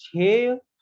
6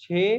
6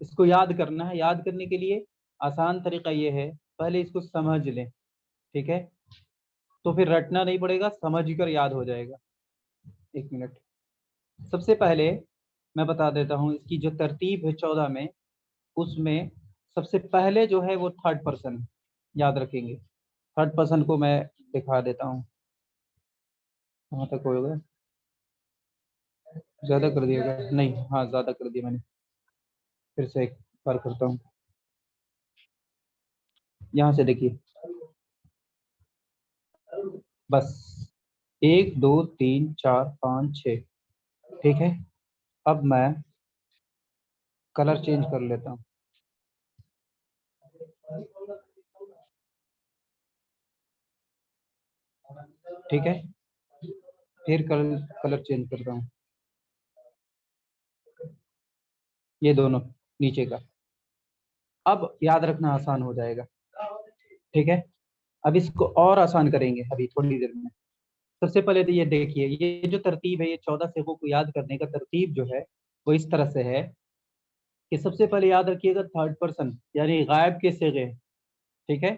اس کو یاد کرنا ہے. یاد کرنے کے لیے آسان طریقہ یہ ہے, پہلے اس کو سمجھ لیں, ٹھیک ہے, تو پھر رٹنا نہیں پڑے گا, سمجھ کر یاد ہو جائے گا. ایک منٹ. سب سے پہلے میں بتا دیتا ہوں اس کی جو ترتیب ہے 14 میں, اس میں سب سے پہلے جو ہے وہ تھرڈ پرسن یاد رکھیں گے. تھرڈ پرسن کو میں دکھا دیتا ہوں. کہاں تک ہوگا؟ زیادہ کر دیا گیا نہیں, ہاں زیادہ کر دیا میں نے. پھر سے ایک بار کرتا ہوں. یہاں سے دیکھیے, بس 1 2 3 4 5 6, ٹھیک ہے. اب میں کلر چینج کر لیتا ہوں. ٹھیک ہے, پھر کلر چینج کرتا ہوں. یہ دونوں نیچے کا. اب یاد رکھنا آسان ہو جائے گا, ٹھیک ہے. اب اس کو اور آسان کریں گے ابھی تھوڑی دیر میں. سب سے پہلے تو یہ دیکھیے, یہ جو ترتیب ہے, یہ 14 صیغوں کو یاد کرنے کا ترتیب جو ہے وہ اس طرح سے ہے کہ سب سے پہلے یاد رکھیے گا تھرڈ پرسن یعنی غائب کے صیغے, ٹھیک ہے.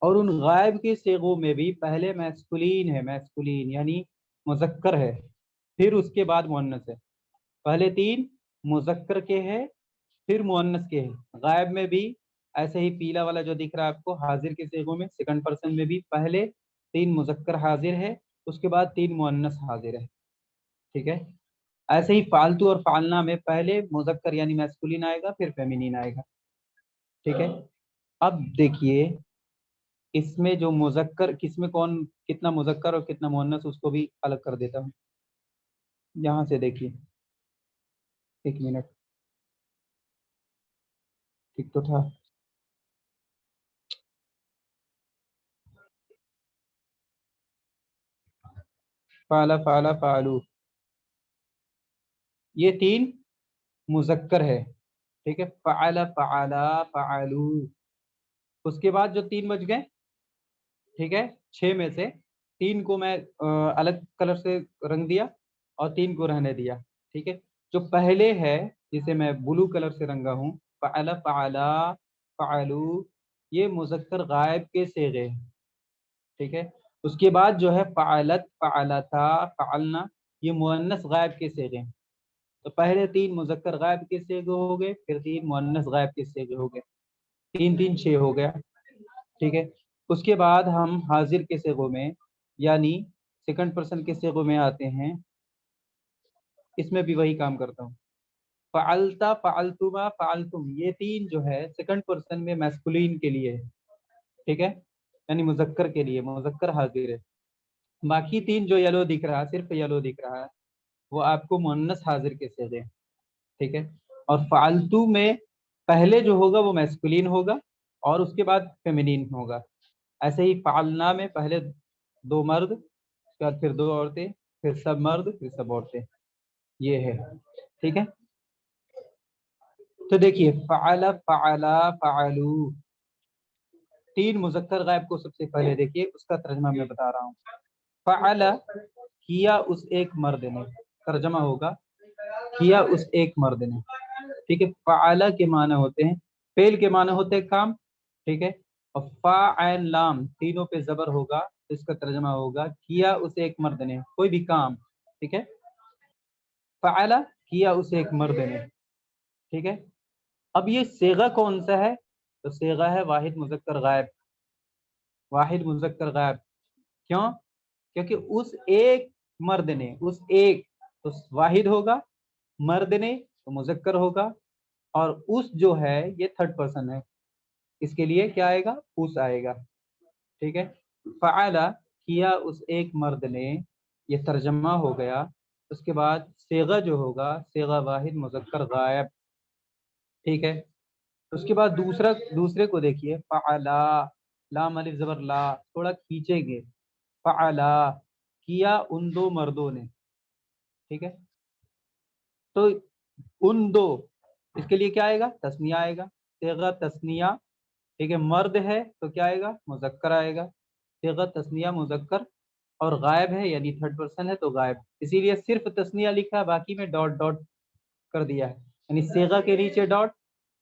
اور ان غائب کے صیغوں میں بھی پہلے میسکولین ہے, میسکولین یعنی مذکر ہے, پھر اس کے بعد مؤنث ہے. پہلے 3 مذکر کے ہے, پھر مؤنث کے ہے. غائب میں بھی ایسے ہی پیلا والا جو دکھ رہا ہے آپ کو, حاضر کے صیغوں میں سیکنڈ پرسن میں بھی پہلے 3 مذکر حاضر ہے, اس کے بعد 3 مؤنث حاضر ہے, ٹھیک ہے. ایسے ہی فالتو اور فالنا میں پہلے مذکر یعنی میسکولین آئے گا, پھر فیمینین آئے گا, ٹھیک ہے. اب دیکھیے اس میں جو مذکر, کس میں کون کتنا مذکر اور کتنا مؤنث, اس کو بھی الگ کر دیتا ہوں. یہاں سے دیکھیے, ایک منٹ, ٹھیک تو تھا. فعل فعل فعلو, یہ 3 مذکر ہے, ٹھیک ہے. فعل فعل فعلو, اس کے بعد جو 3 بچ گئے, ٹھیک ہے, 6 میں سے 3 کو میں الگ کلر سے رنگ دیا اور 3 کو رہنے دیا, ٹھیک ہے. جو پہلے ہے جسے میں بلو کلر سے رنگا ہوں, فعل فعل فعلو, یہ مذکر غائب کے صیغے, ٹھیک ہے. اس کے بعد جو ہے فعلت فعلتا فعلنا, یہ مؤنث غائب کے صیغے. تو پہلے 3 مذکر غائب کے صیغے ہو گئے, پھر 3 مؤنث غائب کے صیغے ہو گئے, 3 3 6 ہو گیا, ٹھیک ہے. اس کے بعد ہم حاضر کے صیغوں میں یعنی سیکنڈ پرسن کے صیغوں میں آتے ہیں. اس میں بھی وہی کام کرتا ہوں. فعلتا فعلتما فعلتم, یہ 3 جو ہے سیکنڈ پرسن میں میسکولین کے لیے ہے, ٹھیک ہے, یعنی مذکر کے لیے, مذکر حاضر ہے. باقی 3 جو یلو دکھ رہا ہے, صرف یلو دکھ رہا ہے, وہ آپ کو مؤنث حاضر کے صیغے, ٹھیک ہے. اور فعلتو میں پہلے جو ہوگا وہ میسکولین ہوگا اور اس کے بعد فیمینین ہوگا. ایسے ہی فعلنا میں پہلے 2 مرد, اس کے بعد پھر 2 عورتیں, پھر سب مرد, پھر سب عورتیں, یہ ہے, ٹھیک ہے. تو دیکھیے فعل فعل فعلو, 3 مذکر غائب کو سب سے پہلے دیکھیے, اس کا ترجمہ میں بتا رہا ہوں. فعل کیا اس ایک مرد نے, ترجمہ ہوگا کیا اس ایک مرد نے, ٹھیک ہے. فعل کے معنی ہوتے ہیں, فعل کے معنی ہوتے ہیں کام, ٹھیک ہے. اور فا عین لام تینوں پہ زبر ہوگا, اس کا ترجمہ ہوگا کیا اس ایک مرد نے کوئی بھی کام, ٹھیک ہے. فعل کیا اس ایک مرد نے, ٹھیک ہے. اب یہ صیغہ کون سا ہے, تو صیغہ ہے واحد مذکر غائب, واحد مذکر غائب. کیوں؟ کیونکہ اس ایک مرد نے, اس ایک تو واحد ہوگا, مرد نے تو مذکر ہوگا, اور اس جو ہے یہ تھرڈ پرسن ہے, اس کے لیے کیا آئے گا, اس آئے گا, ٹھیک ہے. فعل کیا اس ایک مرد نے, یہ ترجمہ ہو گیا. اس کے بعد صیغہ جو ہوگا صیغہ واحد مذکر غائب, ٹھیک ہے. اس کے بعد دوسرے کو دیکھیے, فعلا لام الف زبر لا, تھوڑا کھینچیں گے, فعلا کیا ان 2 مردوں نے, ٹھیک ہے. تو ان 2 اس کے لیے کیا آئے گا, تسنیہ آئے گا, صیغہ تسنیہ, ٹھیک ہے. مرد ہے تو کیا آئے گا, مذکر آئے گا, صیغہ تسنیہ مذکر, اور غائب ہے یعنی تھرڈ پرسن ہے تو غائب, اسی لیے صرف تسنیہ لکھا ہے, باقی میں ڈاٹ ڈاٹ کر دیا ہے, یعنی صیغہ کے نیچے ڈاٹ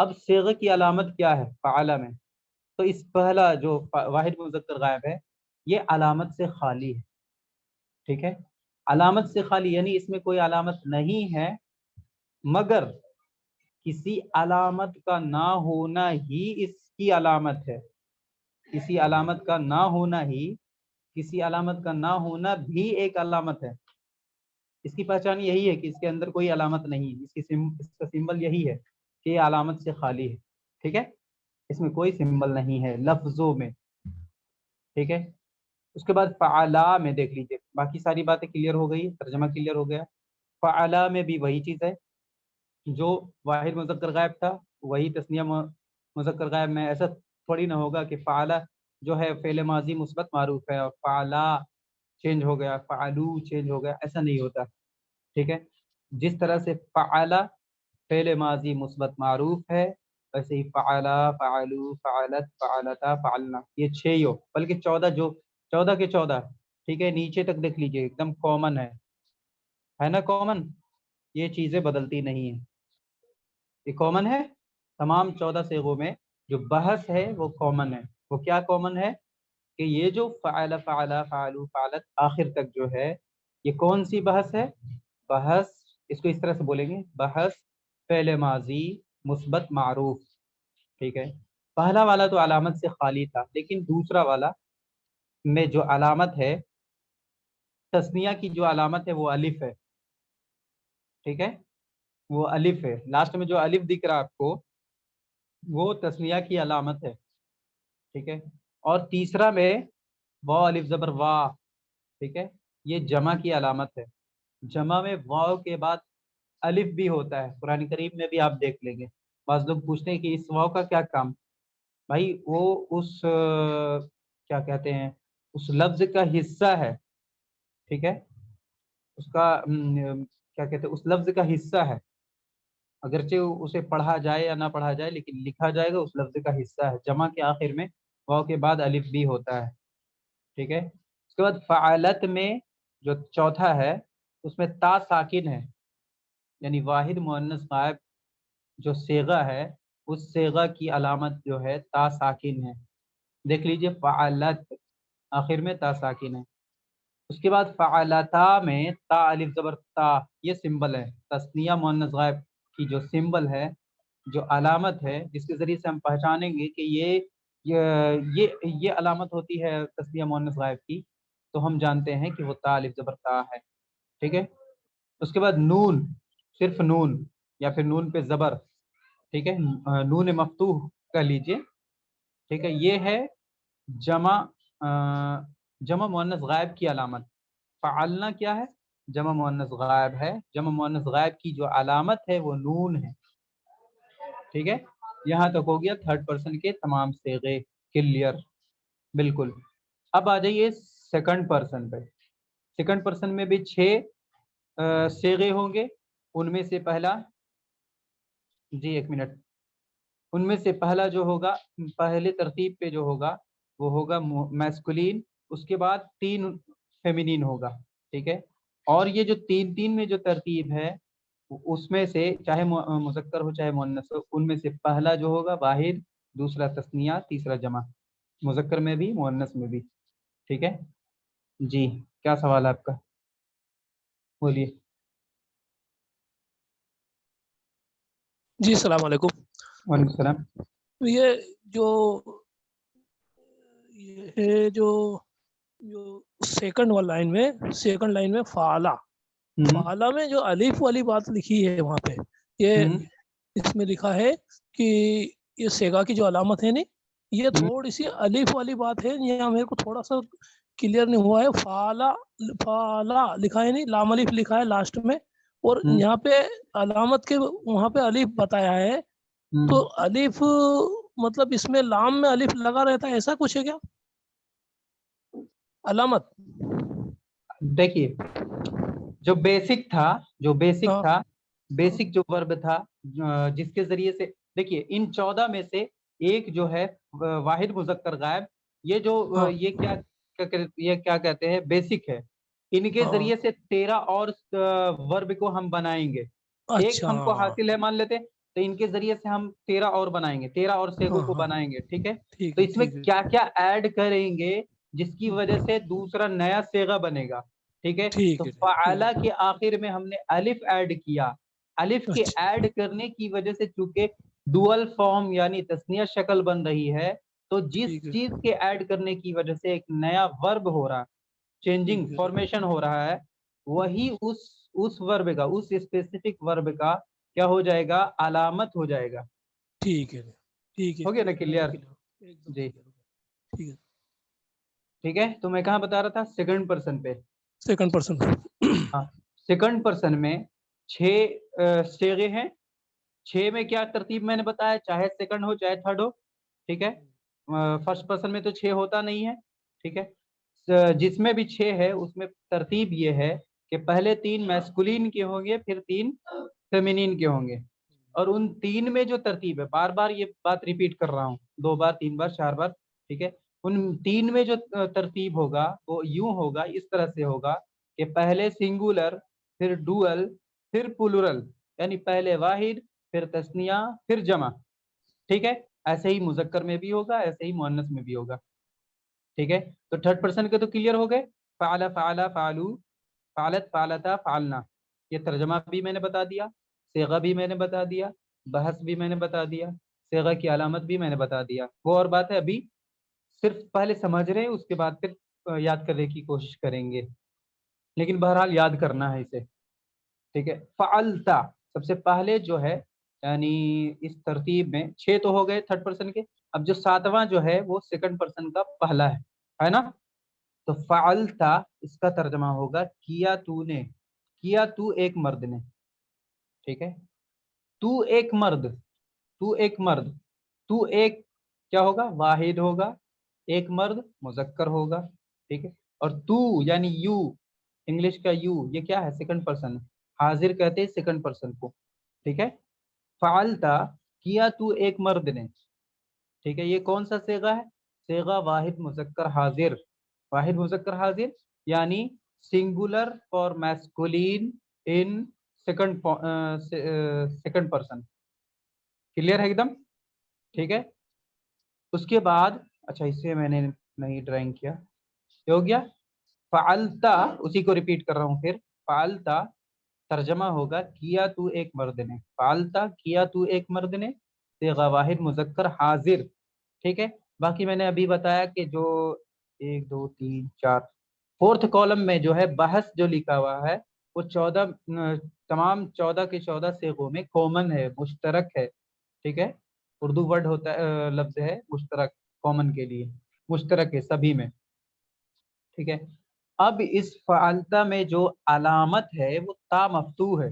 اب صیغہ کی علامت کیا ہے فعل میں؟ تو اس پہلا جو واحد مذکر غائب ہے یہ علامت سے خالی ہے، ٹھیک ہے، علامت سے خالی یعنی اس میں کوئی علامت نہیں ہے، مگر کسی علامت کا نہ ہونا ہی اس کی علامت ہے، کسی علامت کا نہ ہونا ہی، کسی علامت کا نہ ہونا بھی ایک علامت ہے۔ اس کی پہچان یہی ہے کہ اس کے اندر کوئی علامت نہیں، اس کا سمبل یہی ہے کہ یہ علامت سے خالی ہے، ٹھیک ہے، اس میں کوئی سمبل نہیں ہے لفظوں میں، ٹھیک ہے۔ اس کے بعد فعلا میں دیکھ لیجئے، باقی ساری باتیں کلیئر ہو گئی، ترجمہ کلیئر ہو گیا۔ فعلا میں بھی وہی چیز ہے، جو واحد مذکر غائب تھا وہی تثنیہ مذکر غائب میں، ایسا تھوڑی نہ ہوگا کہ فعلا جو ہے فعل ماضی مثبت معروف ہے اور فعلا چینج ہو گیا، فعلو چینج ہو گیا، ایسا نہیں ہوتا، ٹھیک ہے۔ جس طرح سے فعلا فعل ماضی مثبت معروف ہے، ویسے ہی فعلا، فعلو، فعلت، فعلتا، فعلنا، یہ 6 ہی ہو بلکہ 14، جو 14 کے 14، ٹھیک ہے، نیچے تک دیکھ لیجئے ایک دم کامن ہے نا کامن، یہ چیزیں بدلتی نہیں ہیں، یہ کامن ہے تمام 14 صیغوں میں، جو بحث ہے وہ کامن ہے۔ وہ کیا کامن ہے کہ یہ جو فعل، فعلا، فعلو، فعلت آخر تک جو ہے یہ کون سی بحث ہے؟ بحث، اس کو اس طرح سے بولیں گے، بحث فعل ماضی مثبت معروف، ٹھیک ہے۔ پہلا والا تو علامت سے خالی تھا، لیکن دوسرا والا میں جو علامت ہے، تثنیہ کی جو علامت ہے وہ الف ہے، ٹھیک ہے، وہ الف ہے، لاسٹ میں جو الف دکھ رہا ہے آپ کو وہ تثنیہ کی علامت ہے، ٹھیک ہے۔ اور تیسرا میں واو الف زبر وا، ٹھیک ہے، یہ جمع کی علامت ہے، جمع میں واو کے بعد الف بھی ہوتا ہے، قرآن کریم میں بھی آپ دیکھ لیں گے، بعض لوگ پوچھتے ہیں کہ اس واو کا کیا کام؟ بھائی وہ اس کیا کہتے ہیں اس لفظ کا حصہ ہے، ٹھیک ہے، اس کا کیا کہتے ہیں اس لفظ کا حصہ ہے، اگرچہ اسے پڑھا جائے یا نہ پڑھا جائے لیکن لکھا جائے گا اس لفظ کا حصہ ہے، جمع کے آخر میں واو کے بعد الف بھی ہوتا ہے، ٹھیک ہے۔ اس کے بعد فعلت میں جو چوتھا ہے اس میں تا ساکن ہے، یعنی واحد مؤنث غائب جو صیغہ ہے اس صیغہ کی علامت جو ہے تا ساکن ہے، دیکھ لیجئے فعلت آخر میں تا ساکن ہے۔ اس کے بعد فعلتا میں تا الف زبر تا، یہ سمبل ہے، تثنیہ مؤنث غائب کی جو سمبل ہے، جو علامت ہے جس کے ذریعے سے ہم پہچانیں گے کہ یہ علامت ہوتی ہے تثنیہ مؤنث غائب کی، تو ہم جانتے ہیں کہ وہ تا الف زبر تا ہے، ٹھیک ہے۔ اس کے بعد نون، صرف نون یا پھر نون پہ زبر، ٹھیک ہے، نون مفتوح کہہ لیجئے، ٹھیک ہے، یہ ہے جمع مؤنث غائب کی علامت۔ فعلنا کیا ہے؟ جمع مؤنث غائب ہے، جمع مؤنث غائب کی جو علامت ہے وہ نون ہے، ٹھیک ہے۔ یہاں تک ہو گیا تھرڈ پرسن کے تمام صیغے کلیئر، بالکل۔ اب آ جائیے سیکنڈ پرسن پہ، سیکنڈ پرسن میں بھی 6 صیغے ہوں گے، ان میں سے پہلا، جی ایک منٹ، ان میں سے پہلا جو ہوگا پہلے ترتیب پہ جو ہوگا وہ ہوگا میسکولین، اس کے بعد 3 فیمینین ہوگا، ٹھیک ہے۔ اور یہ جو 3 میں جو ترتیب ہے اس میں سے چاہے مذکر ہو چاہے مؤنث ہو، ان میں سے پہلا جو ہوگا واحد، دوسرا تثنیہ، تیسرا جمع، مذکر میں بھی مؤنث میں بھی، ٹھیک ہے جی۔ کیا سوال ہے آپ کا؟ بولیے۔ جی السلام علیکم۔ وعلیکم السلام۔ یہ جو سیکنڈ لائن میں فعلا میں جو الف والی بات لکھی ہے وہاں پہ، یہ اس میں لکھا ہے کہ یہ صیغہ کی جو علامت ہے نا، یہ تھوڑی سی الف والی بات ہے، یہاں میرے کو تھوڑا سا کلیئر نہیں ہوا ہے۔ فعلا لکھا ہے نہیں، لام الف لکھا ہے لاسٹ میں، اور یہاں پہ علامت کے وہاں پہ الف بتایا ہے، تو الف مطلب اس میں لام میں الف لگا رہتا ہے، ایسا کچھ ہے کیا علامت؟ دیکھیے جو بیسک تھا بیسک جو ورب تھا جس کے ذریعے سے، دیکھیے ان 14 میں سے ایک جو ہے واحد مذکر غائب، یہ جو یہ کیا کہتے ہیں بیسک ہے، ان کے ذریعے سے 13 اور ورب کو ہم بنائیں گے، ایک ہم کو حاصل ہے مان لیتے ہیں تو ان کے ذریعے سے ہم 13 اور بنائیں گے، 13 اور سیغوں کو بنائیں گے، ٹھیک ہے. ٹھیک تو ہے اس میں ٹھیک ہے کیا کیا ایڈ کریں گے جس کی وجہ سے دوسرا نیا سیغہ بنے گا، ٹھیک ہے. ٹھیک تو ہے ٹھیک فعلا ہے. کے آخر میں ہم نے الف ایڈ کیا. الف کے اچھا ایڈ کرنے کی وجہ سے چونکہ ڈوئل فارم یعنی تثنیہ شکل بن رہی ہے، تو جس ٹھیک ہے چیز کے ایڈ کرنے کی وجہ سے ایک نیا ورب ہو رہا، چینجنگ ٹھیک ہے فارمیشن ہو رہا ہے، وہی اس ورب کا، اس اسپیسیفک ورب کا کیا ہو جائے گا، علامت ہو جائے گا. ٹھیک ہے ٹھیک ہے. ہو گیا نا ایک دم کلیئر؟ کلیئر ایک دم جی کلیئر ہو گیا. ٹھیک ہے. ٹھیک ہے. تو میں کہاں بتا رہا تھا، سیکنڈ پرسن پہ. Second person. ہاں، سیکنڈ پرسن میں 6 صیغے ہیں. 6 میں کیا ترتیب میں نے بتایا، چاہے سیکنڈ ہو چاہے تھرڈ ہو، ٹھیک ہے. فرسٹ پرسن میں تو 6 ہوتا نہیں ہے، ٹھیک ہے. جس میں بھی 6 ہے اس میں ترتیب یہ ہے کہ پہلے 3 میسکولین کے ہوں گے، پھر 3 فیمینین کے ہوں گے. اور ان 3 میں جو ترتیب ہے، بار بار یہ بات ریپیٹ کر رہا ہوں، 2 بار 3 بار 4 بار، ٹھیک ہے. ان 3 میں جو ترتیب ہوگا وہ یوں ہوگا، اس طرح سے ہوگا کہ پہلے سنگولر، پھر ڈوئل، پھر پلورل، یعنی پہلے واحد، پھر تثنیہ، پھر جمع، ٹھیک ہے. ایسے ہی مذکر میں بھی ہوگا، ایسے ہی مؤنث میں بھی ہوگا، ٹھیک ہے. تو تھرڈ پرسن کے تو کلیئر ہو گئے، فعل، فعلا، فعلو، فعلت، فعلتا، فعلنا. یہ ترجمہ بھی میں نے بتا دیا، صیغہ بھی میں نے بتا دیا، بحث بھی میں نے بتا دیا، صیغہ کی علامت بھی میں نے بتا دیا. وہ اور بات ہے، ابھی صرف پہلے سمجھ رہے ہیں، اس کے بعد پھر یاد کرنے کی کوشش کریں گے، لیکن بہرحال یاد کرنا ہے اسے، ٹھیک ہے. فعلتا سب سے پہلے جو ہے، یعنی اس ترتیب میں 6 تو ہو گئے تھرڈ پرسن کے. اب جو 7واں جو ہے وہ سیکنڈ پرسن کا پہلا ہے نا. تو فعلتا اس کا ترجمہ ہوگا کیا تو نے، کیا تو ایک مرد نے، ٹھیک ہے. تو ایک مرد، تو ایک مرد، تو ایک کیا ہوگا، واحد ہوگا، ایک مرد مذکر ہوگا، ٹھیک ہے. اور تو یعنی یو، انگلش کا یو، یہ کیا ہے، سیکنڈ پرسن، حاضر کہتے ہیں سیکنڈ پرسن کو، ٹھیک ہے. فعلتا کیا تو ایک مرد نے، ٹھیک ہے. یہ کون سا صیغہ ہے، صیغہ واحد مذکر حاضر. واحد مذکر حاضر یعنی singular for masculine in second person. Clear ہے ایک دم، ٹھیک ہے. اس کے بعد اچھا، اسے میں نے نہیں ڈرائنگ کیا، یہ ہو گیا. فعلتا اسی کو ریپیٹ کر رہا ہوں پھر، فعلتا ترجمہ ہوگا کیا تو ایک مرد نے، فعلتا کیا تو ایک مرد نے، صیغہ واحد مذکر حاضر، ٹھیک ہے. باقی میں نے ابھی بتایا کہ جو 1 2 3 4 فورتھ کالم میں جو ہے بحث جو لکھا ہوا ہے وہ 14 تمام 14 کے 14 صیغوں میں کامن ہے، مشترک ہے، ٹھیک ہے. اردو ورڈ ہوتا ہے، لفظ ہے مشترک، کامن کے لیے مشترک ہے سبھی میں، ٹھیک ہے. اب اس فعلتا میں جو علامت ہے وہ تا مفتوح ہے،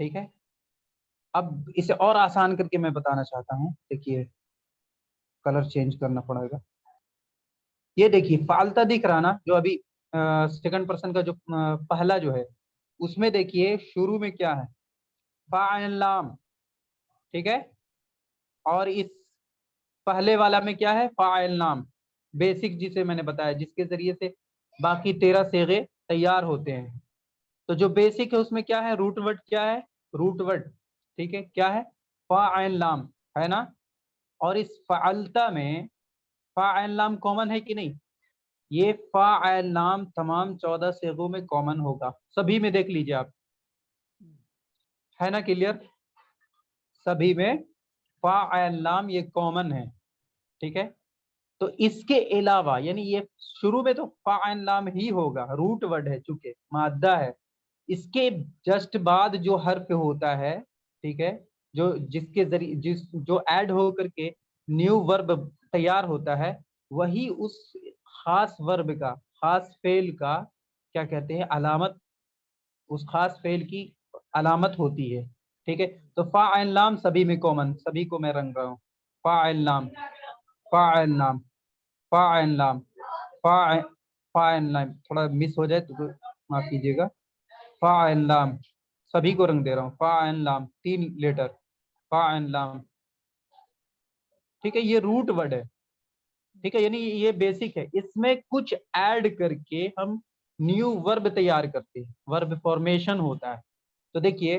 ٹھیک ہے. اب اسے اور آسان کر کے میں بتانا چاہتا ہوں، دیکھیے کلر چینج کرنا پڑے گا. یہ دیکھیے فعلتا دکھ رہا نا، جو ابھی سیکنڈ پرسن کا جو پہلا جو ہے، اس میں دیکھیے شروع میں کیا ہے، فاعل لام، ٹھیک ہے. اور اس پہلے والا میں کیا ہے، فاعل نام بیسک، جسے میں نے بتایا جس کے ذریعے سے باقی 13 صیغے تیار ہوتے ہیں. تو جو بیسک ہے اس میں کیا ہے، روٹ ورڈ کیا ہے، روٹ ورڈ، ٹھیک ہے، کیا ہے، فاعل لام ہے نا. اور اس فعلتا میں فاعل لام کامن ہے کہ نہیں، یہ فاعل نام تمام 14 صیغوں میں کامن ہوگا، سبھی میں دیکھ لیجیے آپ، ہے نا کلیئر. سبھی میں فاعل نام یہ کامن ہے، ٹھیک ہے. تو اس کے علاوہ یعنی یہ شروع میں تو فاعل نام ہی ہوگا، روٹ ورڈ ہے چونکہ مادہ ہے. اس کے جسٹ بعد جو حرف ہوتا ہے، ٹھیک ہے، جو جس کے ذریعے جو ایڈ ہو کر کے نیو ورب تیار ہوتا ہے، وہی اس خاص ورب کا، خاص فعل کا کیا کہتے ہیں، علامت، اس خاص فعل کی علامت ہوتی ہے، ٹھیک ہے. تو فاعل نام سبھی میں کامن، سبھی کو میں رنگ رہا ہوں، فاعل نام، فاعل نام، فاعل نام، فاعل نام، تھوڑا مس ہو جائے تو معاف کیجیے گا. فاعل نام سبھی کو رنگ دے رہا ہوں، فاعل نام 3 لیٹر، فاعل نام، ٹھیک ہے. یہ روٹ ورڈ ہے، ٹھیک ہے، یعنی یہ بیسک ہے. اس میں کچھ ایڈ کر کے ہم نیو ورب تیار کرتے ہیں، ورب فارمیشن ہوتا ہے. تو دیکھیے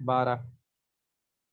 12,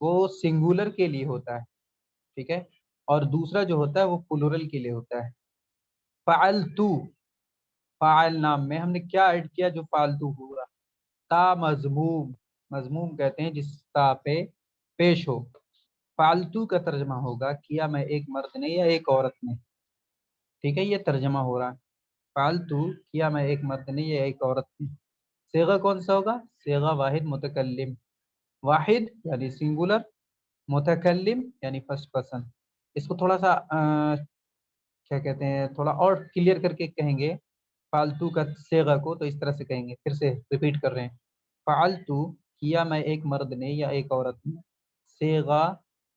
وہ سنگولر کے لیے ہوتا ہے، ٹھیک ہے، اور دوسرا جو ہوتا ہے وہ پلورل کے لیے ہوتا ہے. فعلتو، فاعل نام میں ہم نے کیا ایڈ کیا جو فالتو ہوا؟ تا مضموم، مضموم کہتے ہیں جس تا پہ پیش ہو. فالتو کا ترجمہ ہوگا کیا میں ایک مرد نے یا ایک عورت نے، ٹھیک ہے، یہ ترجمہ ہو رہا ہے. فالتو کیا میں ایک مرد نے یا ایک عورت نے. صیغہ کون سا ہوگا؟ صیغہ واحد متکلم، واحد یعنی سنگولر، متکلم یعنی فرسٹ پرسن. اس کو تھوڑا سا کیا کہتے ہیں، تھوڑا اور کلیئر کر کے کہیں گے فالتو کا صیغہ کو، تو اس طرح سے کہیں گے. پھر سے ریپیٹ کر رہے ہیں، فعلتو کیا میں ایک مرد نے یا ایک عورت نے. صیغہ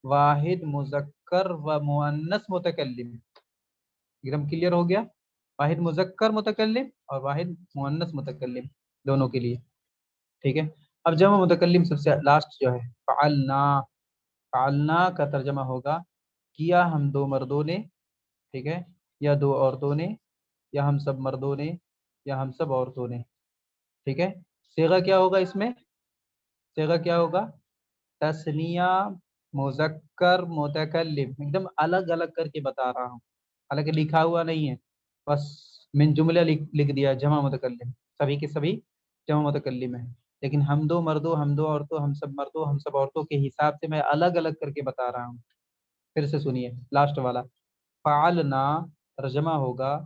واحد مذکر و مؤنث متکلم، ایک دم کلیئر ہو گیا. واحد مذکر متکلم اور واحد مؤنث متکلم دونوں کے لیے، ٹھیک ہے. اب جمع متکلم سب سے لاسٹ جو ہے فعلنا، فعلنا کا ترجمہ ہوگا کیا ہم دو مردوں نے، ٹھیک ہے، یا دو عورتوں نے، یا ہم سب مردوں نے، یا ہم سب عورتوں نے، ٹھیک ہے. صیغہ کیا ہوگا اس میں؟ صیغہ کیا ہوگا؟ تثنیہ مذکر متکلم، ایک دم الگ الگ کر کے بتا رہا ہوں، حالانکہ لکھا ہوا نہیں ہے، بس من جملہ لکھ دیا جمع متکلم، سبھی کے سبھی جمع متکلم ہے. لیکن ہم دو مردوں، ہم دو عورتوں، ہم سب مردوں، ہم سب عورتوں کے حساب سے میں الگ الگ کر کے بتا رہا ہوں. پھر سے سنیے لاسٹ والا، فعلنا ترجمہ ہوگا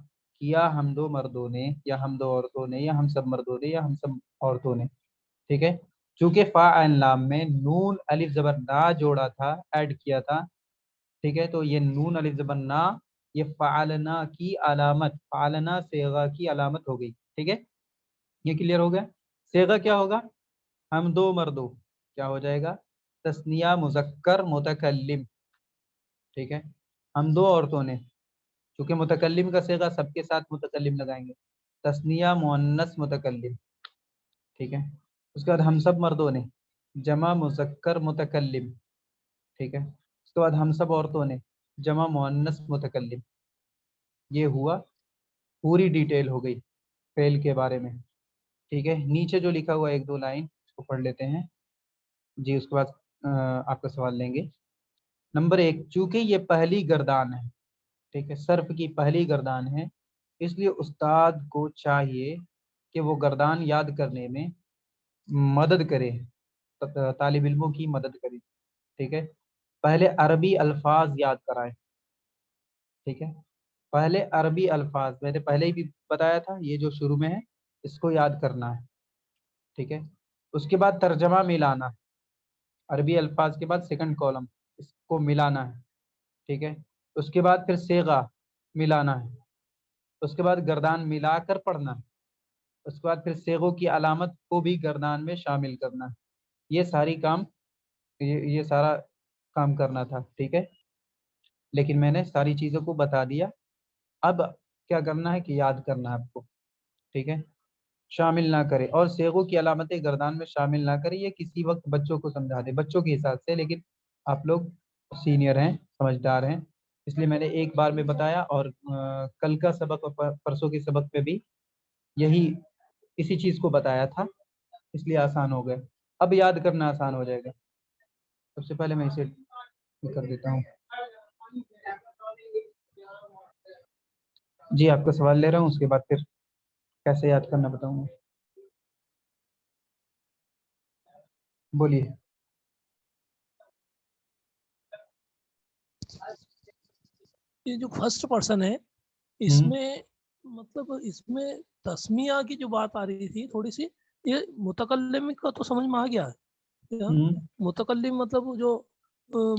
کیا ہم دو مردوں نے یا ہم دو عورتوں نے یا ہم سب مردوں نے یا ہم سب عورتوں نے، ٹھیک ہے. چونکہ فاعل نام میں نون الف زبر نا جوڑا تھا، ایڈ کیا تھا، ٹھیک ہے، تو یہ نون الف زبر نا یہ فعلنا کی علامت، فعلنا صیغہ کی علامت ہو گئی، ٹھیک ہے. یہ کلیئر ہو گیا. صیغہ کیا ہوگا؟ ہم دو مردوں، کیا ہو جائے گا؟ تثنیہ مذکر متکلم، ٹھیک ہے. ہم دو عورتوں نے، چونکہ متکلم کا صیغہ سب کے ساتھ متکلم لگائیں گے، تثنیہ مؤنث متکلم، ٹھیک ہے. اس کے بعد ہم سب مردوں نے، جمع مذکر متکلم، ٹھیک ہے. اس کے بعد ہم سب عورتوں نے، جمع مؤنث متکلم. یہ ہوا، پوری ڈیٹیل ہو گئی فعل کے بارے میں، ٹھیک ہے. نیچے جو لکھا ہوا ایک دو لائن اس کو پڑھ لیتے ہیں جی، اس کے بعد آپ کا سوال لیں گے. نمبر 1، چونکہ یہ پہلی گردان ہے، ٹھیک ہے، صرف کی پہلی گردان ہے، اس لیے استاد کو چاہیے کہ وہ گردان یاد کرنے میں مدد کرے، طالب علموں کی مدد کرے، ٹھیک ہے. پہلے عربی الفاظ یاد کرائے، ٹھیک ہے. پہلے عربی الفاظ میں نے پہلے ہی بھی بتایا تھا، یہ جو شروع میں ہے اس کو یاد کرنا ہے، ٹھیک ہے. اس کے بعد ترجمہ ملانا، عربی الفاظ کے بعد سیکنڈ کالم اس کو ملانا ہے، ٹھیک ہے. اس کے بعد پھر صیغہ ملانا ہے، اس کے بعد گردان ملا کر پڑھنا ہے، اس کے بعد پھر صیغوں کی علامت کو بھی گردان میں شامل کرنا ہے. یہ ساری کام، یہ سارا کام کرنا تھا، ٹھیک ہے. لیکن میں نے ساری چیزوں کو بتا دیا، اب کیا کرنا ہے کہ یاد کرنا ہے آپ کو، ٹھیک ہے. شامل نہ کرے، اور صیغوں کی علامتیں گردان میں شامل نہ کرے، یہ کسی وقت بچوں کو سمجھا دے بچوں کے حساب سے، لیکن آپ لوگ سینئر ہیں، سمجھدار ہیں، اس لیے میں نے ایک بار میں بتایا. اور کل کا سبق اور پرسوں کے سبق پہ بھی یہی اسی چیز کو بتایا تھا، اس لیے آسان ہو گئے. اب یاد کرنا آسان ہو جائے گا. سب سے پہلے میں اسے کر دیتا ہوں. جی آپ کا سوال لے رہا ہوں، اس کے بعد پھر کیسے یاد کرنا بتاؤں گا. بولیے. یہ جو فرسٹ پرسن ہے اس میں مطلب اس میں تسمیہ کی جو بات آ رہی تھی تھوڑی سی، یہ متکلم کا تو سمجھ میں آ گیا ہے، متکلم مطلب جو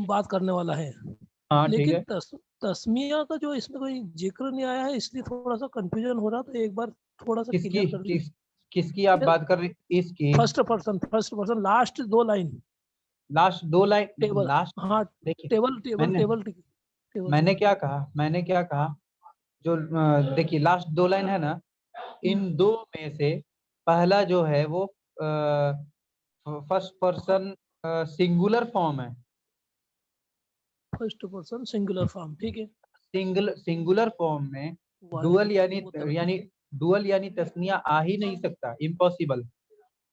بات کرنے والا ہے، ہاں ٹھیک لیکن ہے. تسمیہ کا جو اس میں کوئی ذکر نہیں آیا ہے، اس لیے تھوڑا سا کنفیوژن ہو رہا، تو ایک بار تھوڑا سا کس کی کلیئر کر دیجیے. کس کی آپ بات کر رہے ہیں؟ اس کی فرسٹ پرسن لاسٹ دو لائن، لاسٹ دو لائن. ٹیبل، لاسٹ ہاں دیکھیے، ٹیبل ٹیبل ٹیبل میں نے کیا کہا جو دیکھیے لاسٹ دو لائن ہے نا، ان دو میں سے پہلا جو ہے وہ فرسٹ پرسن سنگولر فارم ہے. فرسٹ پرسن سنگولر فارم، ٹھیک ہے. سنگولر فارم میں واحد ڈوئل یعنی تسنیہ آ ہی نہیں سکتا، امپاسبل.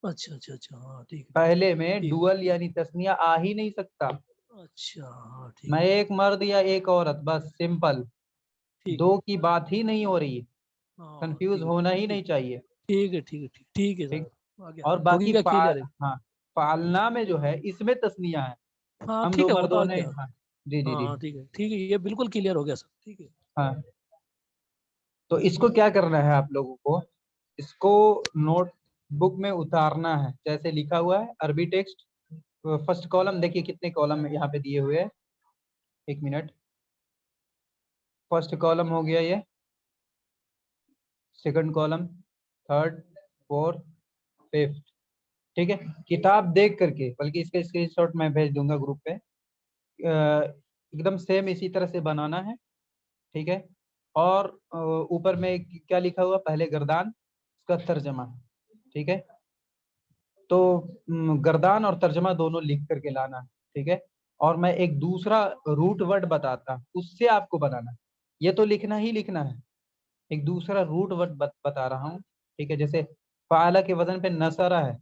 اچھا اچھا اچھا ہاں ٹھیک ہے پہلے میں ٹھیک ڈوئل یعنی تسنیہ آ ہی نہیں سکتا. اچھا ہاں ٹھیک میں ہے ایک مرد یا ایک عورت، بس سمپل. ٹھیک دو ہے کی بات ہی نہیں ہو رہی، ہاں کنفیوز ٹھیک ہے ہونا ہی ٹھیک نہیں چاہیے. ٹھیک ہے ٹھیک ہے ٹھیک ہے ٹھیک. سر آگے اور ہو باقی گیا کلیئر ہے. ہاں فعلنا میں جو ہے اس میں تسنیہ ہے. ہاں ہم ٹھیک دو ہے وہ تو مردوں آ نے، گیا. ہاں جی جی ہاں جی ہاں ٹھیک ہے یہ بالکل کلیئر ہو گیا سر. ٹھیک ہے ہاں. تو اس کو کیا کرنا ہے آپ لوگوں کو، اس کو نوٹ بک میں اتارنا ہے جیسے لکھا ہوا ہے عربی ٹیکسٹ. فرسٹ کالم دیکھیے کتنے کالم یہاں پہ دیے ہوئے ہیں. ایک منٹ. فرسٹ کالم ہو گیا یہ، second column, third, fourth, fifth. ٹھیک ہے. کتاب دیکھ کر کے، بلکہ اس کا اسکرین شاٹ میں بھیج دوں گا گروپ پہ. ایک دم سیم اسی طرح سے بنانا ہے. ٹھیک ہے. اور اوپر میں کیا لکھا ہوا، پہلے گردان، اس کا ترجمہ. ٹھیک ہے. تو گردان اور ترجمہ دونوں لکھ کر کے لانا. ٹھیک ہے. اور میں ایک دوسرا روٹ ورڈ بتاتا، اس سے آپ کو بنانا. یہ تو لکھنا ہی لکھنا ہے. ایک دوسرا روٹ ورڈ بتا رہا ہوں. ٹھیک ہے. جیسے فعلا کے وزن پہ نصرہ ہے،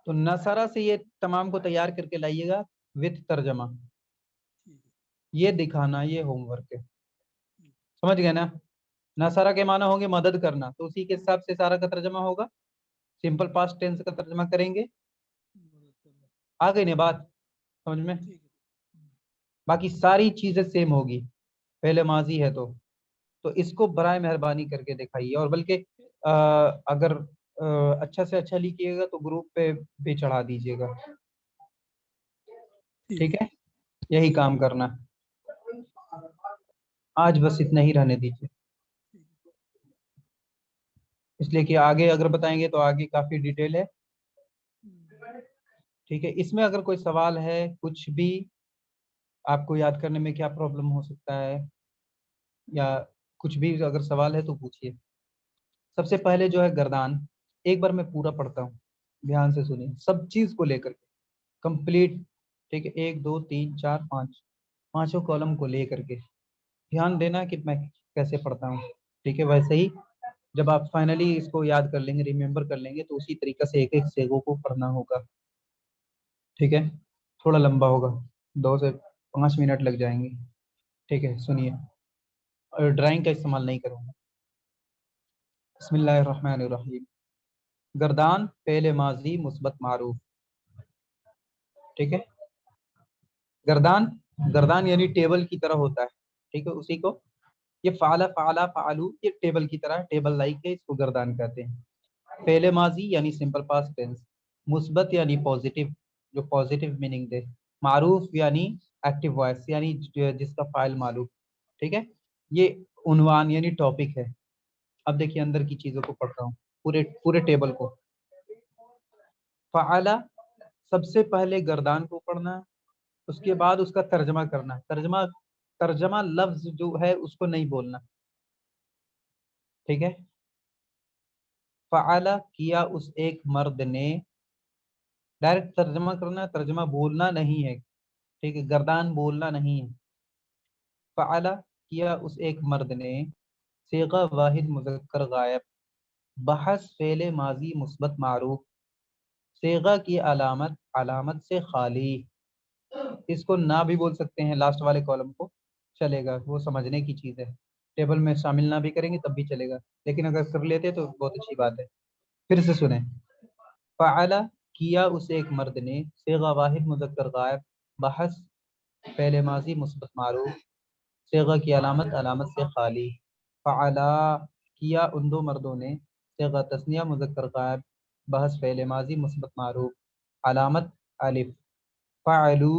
تو نصرہ سے یہ تمام کو تیار کر کے لائیے گا وتھ ترجمہ. یہ دکھانا، یہ ہوم ورک ہے. سمجھ گئے نا. نصرہ کے معنی ہوں گے مدد کرنا، تو اسی کے حساب سے سارا کا ترجمہ ہوگا. سمپل پاسٹ ٹینس کا ترجمہ کریں گے. آ گئی نا بات سمجھ میں. ٹھیک ہے باقی ساری چیزیں سیم ہوگی، پہلے ماضی ہے تو اس کو برائے مہربانی کر کے دکھائیے. اور بلکہ اگر اچھا سے اچھا لکھیے گا تو گروپ پہ بھی چڑھا دیجیے گا. ٹھیک ہے. یہی کام کرنا. آج بس اتنا ہی رہنے دیجیے، اس لیے کہ آگے اگر بتائیں گے تو آگے کافی ڈیٹیل ہے. ٹھیک ہے. اس میں اگر کوئی سوال ہے، کچھ بھی آپ کو یاد کرنے میں کیا پرابلم ہو سکتا ہے، یا کچھ بھی اگر سوال ہے تو پوچھیے. سب سے پہلے جو ہے گردان، ایک بار میں پورا پڑھتا ہوں، دھیان سے سنیں سب چیز کو لے کر کے کمپلیٹ. ٹھیک ہے. 1 2 3 4 5 پانچوں کالم کو لے کر کے دھیان دینا کہ میں کیسے پڑھتا ہوں. ٹھیک ہے. ویسے ہی جب آپ فائنلی اس کو یاد کر لیں گے، ریممبر کر لیں گے، تو اسی طریقے سے ایک ایک سیگوں کو پڑھنا ہوگا. ٹھیک ہے. تھوڑا لمبا ہوگا، 2 سے 5 منٹ لگ جائیں گے. ٹھیک ہے. سنیے، اور ڈرائنگ کا استعمال نہیں کروں گا. بسم اللہ الرحمن الرحیم. گردان فعل ماضی مثبت معروف. ٹھیک ہے. گردان، گردان یعنی ٹیبل کی طرح ہوتا ہے. ٹھیک ہے. اسی کو یہ فعلا فعلا فعلو، یہ ٹیبل کی طرح، ٹیبل لائک ہے، اس کو گردان کہتے ہیں. فعل ماضی یعنی سمپل پاسٹ ٹینس. مثبت یعنی پازیٹیو، جو پازیٹیو میننگ دے. معروف یعنی ایکٹیو وائس، یعنی جس کا فاعل معلوم. ٹھیک ہے. یہ عنوان یعنی ٹاپک ہے. اب دیکھیے اندر کی چیزوں کو پڑھتا ہوں، پورے ٹیبل کو. فعلا، سب سے پہلے گردان کو پڑھنا، اس کے بعد اس کا ترجمہ کرنا. ترجمہ لفظ جو ہے اس کو نہیں بولنا. ٹھیک ہے. فعلا، کیا اس ایک مرد نے. ڈائریکٹ ترجمہ کرنا، ترجمہ بولنا نہیں ہے. ٹھیک ہے. گردان بولنا نہیں ہے. فعلا، کیا اس ایک مرد نے. صیغہ واحد مذکر غائب. بحث فعل ماضی مثبت معروف. صیغہ کی علامت، علامت سے خالی. اس کو نہ بھی بول سکتے ہیں، لاسٹ والے کالم کو چلے گا، وہ سمجھنے کی چیز ہے. ٹیبل میں شامل نہ بھی کریں گے تب بھی چلے گا، لیکن اگر کر لیتے تو بہت اچھی بات ہے. پھر سے سنیں. فعلا، کیا اس ایک مرد نے. صیغہ واحد مذکر غائب. بحث فعل ماضی مثبت معروف. صیغہ کی علامت، علامت سے خالی. فعلا، کیا ان دو مردوں نے. صیغہ تثنیہ مذکر غائب. بحث فعل ماضی مثبت معروف. علامت الف. فعلو،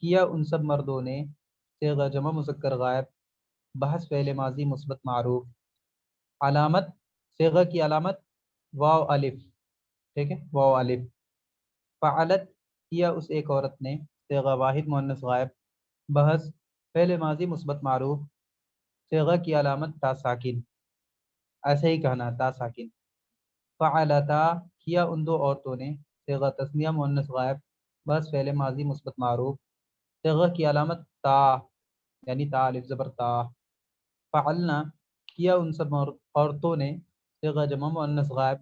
کیا ان سب مردوں نے. صیغہ جمع مذکر غائب. بحث فعل ماضی مثبت معروف. علامت، صیغہ کی علامت واو الف. ٹھیک ہے. واو الف. فعلت، کیا اس ایک عورت نے. صیغہ واحد مؤنث غائب. بحث فعل ماضی مثبت معروف. صیغہ کی علامت تا ساکن. ایسے ہی کہنا، تا ساکن. فعلتا، کیا ان دو عورتوں نے. صیغہ تثنیہ مؤنث غائب. بحث فعل ماضی مثبت معروف. صیغہ کی علامت تا، یعنی تا الف زبر تا. فعلنا، کیا ان سب عورتوں نے. صیغہ جمع مؤنث غائب.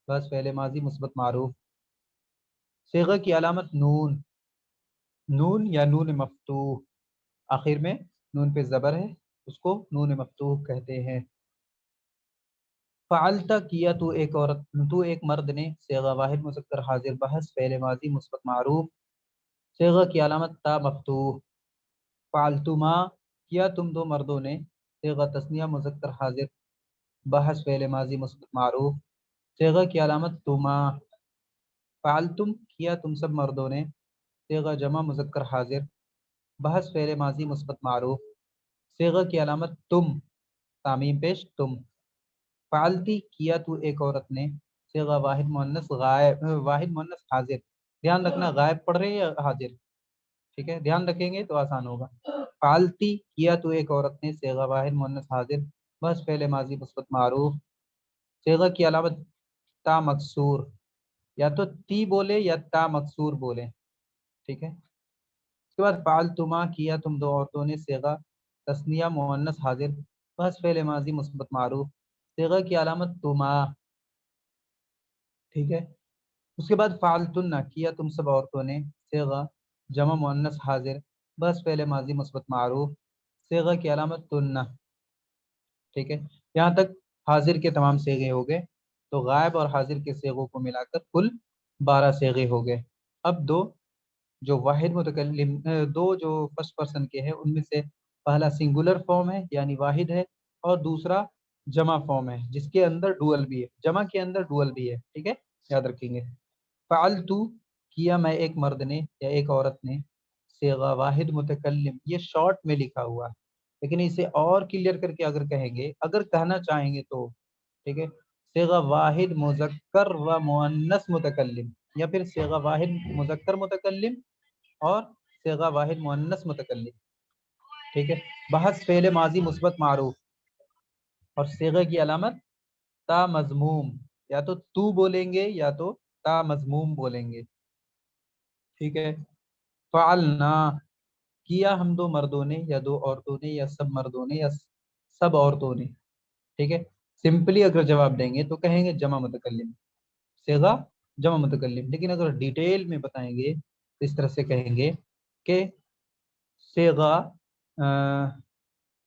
بس فعل ماضی مثبت معروف. صیغہ کی علامت نون، نون یا نون مفتوح، آخر میں نون پہ زبر ہے، اس کو نون مفتوح کہتے ہیں. فعلتا کیا تو ایک عورت، تو ایک مرد نے. صیغہ واحد مذکر حاضر بحث فعل ماضی مثبت معروف. صیغہ کی علامت تا مفتوح. فعلتما کیا تم دو مردوں نے. صیغہ تثنیہ مذکر حاضر بحث فعل ماضی مثبت معروف. صیغہ کی علامت تما. فعلتم کیا تم سب مردوں نے. صیغہ جمع مذکر حاضر بحث فعل ماضی مثبت معروف. صیغہ کی علامت تم، تعمیم پیش تم. فعلتی کیا تو ایک عورت نے. صیغہ واحد مؤنث غائب، واحد مؤنث حاضر. دھیان رکھنا غائب پڑھ رہے ہیں یا حاضر، ٹھیک ہے، دھیان رکھیں گے تو آسان ہوگا. فعلتی کیا تو ایک عورت نے. صیغہ واحد مؤنث حاضر بس فعل ماضی مثبت معروف. صیغہ کی علامت تا مکسور، یا تو تی بولے یا تا مکسور بولے، ٹھیک ہے. اس کے بعد فعلتما کیا تم دو عورتوں نے. صیغہ تثنیہ مؤنث حاضر بس فعل ماضی مثبت معروف. صیغہ کی علامت تما، ٹھیک ہے. اس کے بعد فعلتن کیا تم سب عورتوں نے. صیغہ جمع مؤنث حاضر بس فعل ماضی مثبت معروف. صیغہ کی علامت تن، ٹھیک ہے. یہاں تک حاضر کے تمام صیغے ہو گئے. تو غائب اور حاضر کے صیغوں کو ملا کر کل 12 صیغے ہو گئے. اب دو جو واحد متکلم، دو جو فرسٹ پرسن کے ہیں، ان میں سے پہلا سنگولر فارم ہے یعنی واحد ہے، اور دوسرا جمع فارم ہے جس کے اندر ڈوئل بھی ہے، جمع کے اندر ڈوئل بھی ہے، ٹھیک ہے، یاد رکھیں گے. فعلتو کیا میں ایک مرد نے یا ایک عورت نے. صیغہ واحد متکلم، یہ شارٹ میں لکھا ہوا ہے لیکن اسے اور کلیئر کر کے اگر کہیں گے، اگر کہنا چاہیں گے تو، ٹھیک ہے. صیغہ واحد مذکر و مؤنث متکلم، یا پھر صیغہ واحد مذکر متکلم اور صیغہ واحد مؤنث متکلم، ٹھیک ہے. بحث فعل ماضی مثبت معروف، اور صیغہ کی علامت تا مضموم، یا تو بولیں گے یا تو تا مضموم بولیں گے، ٹھیک ہے. فعلنا کیا ہم دو مردوں نے یا دو عورتوں نے یا سب مردوں نے یا سب عورتوں نے، ٹھیک ہے. سمپلی اگر جواب دیں گے تو کہیں گے جمع متکلم، صیغہ جمع متکلم. لیکن اگر ڈیٹیل میں بتائیں گے تو اس طرح سے کہیں گے کہ صیغہ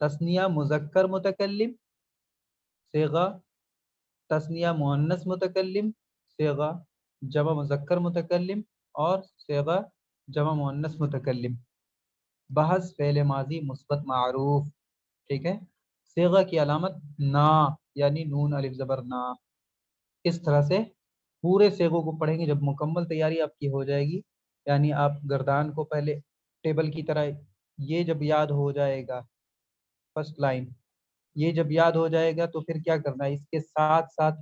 تثنیہ مذکر متکلم، صیغہ تثنیہ مؤنث متکلم، صیغہ جمع مذکر متکلم اور صیغہ جمع مؤنث متکلم. بحث فعل ماضی مثبت معروف، ٹھیک ہے. صیغہ کی علامت نا یعنی نون الف زبر نا. اس طرح سے پورے صیغوں کو پڑھیں گے. جب مکمل تیاری آپ کی ہو جائے گی، یعنی آپ گردان کو پہلے ٹیبل کی طرح، یہ جب یاد ہو جائے گا فرسٹ لائن، یہ جب یاد ہو جائے گا تو پھر کیا کرنا ہے، اس کے ساتھ ساتھ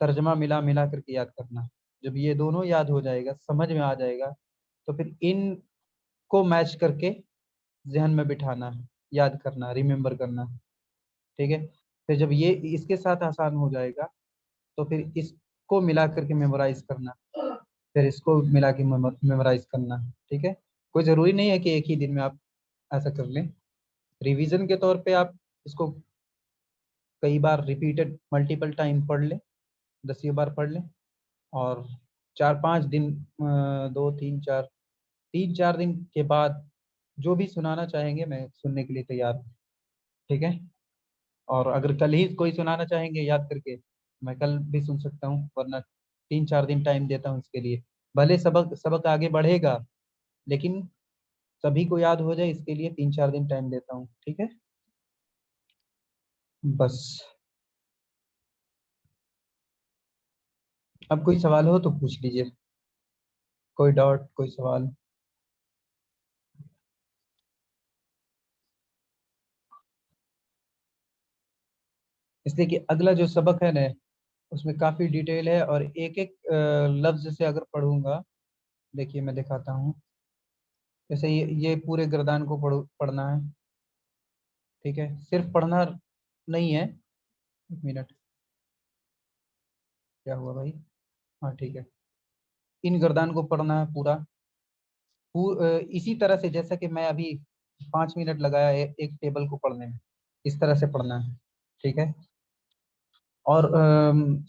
ترجمہ ملا ملا کر کے یاد کرنا. جب یہ دونوں یاد ہو جائے گا، سمجھ میں آ جائے گا، تو پھر ان کو میچ کر کے ذہن میں بٹھانا ہے، یاد کرنا، ریممبر کرنا، ٹھیک ہے. پھر جب یہ اس کے ساتھ آسان ہو جائے گا تو پھر اس کو ملا کر کے میمورائز کرنا، پھر اس کو ملا کے میمورائز کرنا، ٹھیک ہے. کوئی ضروری نہیں ہے کہ ایک ہی دن میں آپ ایسا کر لیں. ریویژن کے طور پہ آپ اس کو کئی بار ریپیٹڈ ملٹیپل ٹائم پڑھ لیں، 10 بار پڑھ لیں، اور 4-5 دن، 3-4 دن کے بعد جو بھی سنانا چاہیں گے میں سننے کے لیے تیار ہوں، ٹھیک ہے. اور اگر کل ہی کوئی سنانا چاہیں گے یاد کر کے، میں کل بھی سن سکتا ہوں، ورنہ 3-4 دن ٹائم دیتا ہوں اس کے لیے. بھلے سبق آگے بڑھے گا لیکن سبھی کو یاد ہو جائے، اس کے لیے 3-4 دن ٹائم دیتا ہوں، ٹھیک ہے. بس اب کوئی سوال ہو تو پوچھ لیجئے، کوئی ڈاؤٹ، کوئی سوال. اس لیے کہ اگلا جو سبق ہے نا اس میں کافی ڈیٹیل ہے، اور ایک ایک لفظ سے اگر پڑھوں گا، دیکھیے میں دکھاتا ہوں. جیسے یہ پورے گردان کو پڑھنا ہے، ٹھیک ہے. صرف پڑھنا نہیں ہے، ایک منٹ، کیا ہوا بھائی، ہاں ٹھیک ہے. ان گردان کو پڑھنا ہے پورا، اسی طرح سے جیسا کہ میں ابھی 5 منٹ لگایا ایک ٹیبل کو پڑھنے میں، اس طرح سے پڑھنا ہے، ٹھیک ہے. اور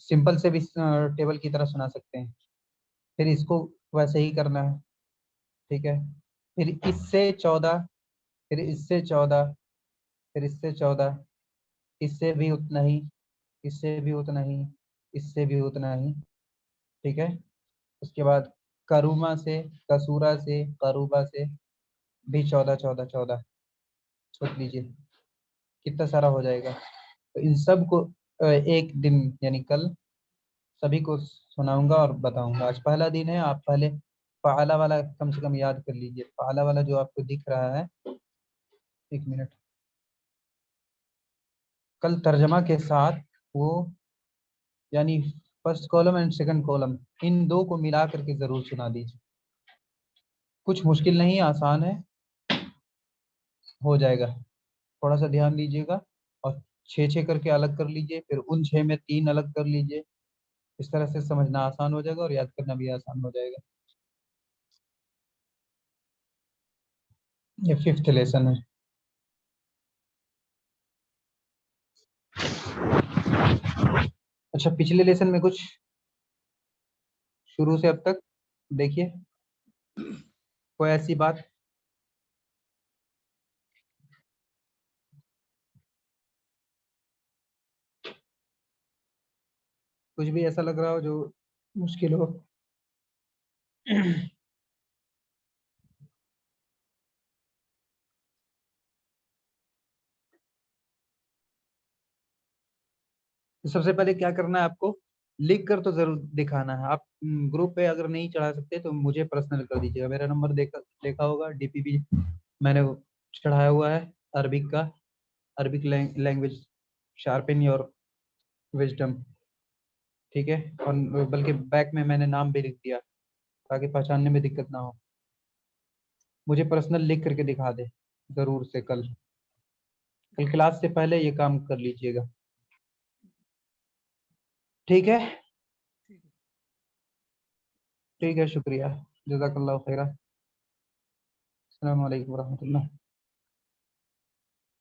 سمپل سے بھی ٹیبل کی طرح سنا سکتے ہیں. پھر اس کو ویسے ہی کرنا ہے. ٹھیک ہے. پھر اس سے 14، پھر اس سے 14، پھر اس سے 14، اس سے بھی اتنا ہی، اس سے بھی اتنا ہی، اس سے بھی اتنا ہی. ٹھیک ہے. اس کے بعد کروما سے، کسورا سے، قروبا سے بھی 14 14 14 سوچ لیجیے کتنا سارا ہو جائے گا. تو ان سب کو ایک دن یعنی کل سبھی کو سناؤں گا اور بتاؤں گا. آج پہلا دن ہے. آپ پہلے فعلا والا کم سے کم یاد کر لیجیے. فعلا والا جو آپ کو دکھ رہا ہے، ایک منٹ، کل ترجمہ کے ساتھ وہ یعنی first column and second column ان دو کو ملا کر کے ضرور سنا دیجیے. کچھ مشکل نہیں، آسان ہے، ہو جائے گا. تھوڑا سا دھیان دیجیے گا اور 6 کر کے الگ کر لیجیے. پھر ان 6 میں 3 الگ کر لیجیے. اس طرح سے سمجھنا آسان ہو جائے گا اور یاد کرنا بھی آسان ہو جائے گا. یہ 5th لیسن ہے. اچھا، پچھلے لیسن میں کچھ شروع سے اب تک دیکھیے کوئی ایسی بات. کچھ بھی ایسا لگ رہا ہو جو مشکل ہو. سب سے پہلے کیا کرنا ہے آپ کو، لکھ کر تو ضرور دکھانا ہے. آپ گروپ پہ اگر نہیں چڑھا سکتے تو مجھے پرسنل کر دیجیے گا. میرا نمبر دیکھا ہوگا، ڈی پی بھی میں نے چڑھایا ہوا ہے عربک کا، Arabic language sharpen your wisdom. ٹھیک ہے. اور بلکہ بیک میں نے نام بھی لکھ دیا تاکہ پہچاننے میں دقت نہ ہو. مجھے پرسنل لکھ کر کے دکھا دے ضرور سے. کل کلاس سے پہلے یہ کام کر لیجیے گا. ٹھیک ہے. ٹھیک ہے، شکریہ، جزاک اللہ خیرہ. السلام علیکم ورحمۃ اللہ.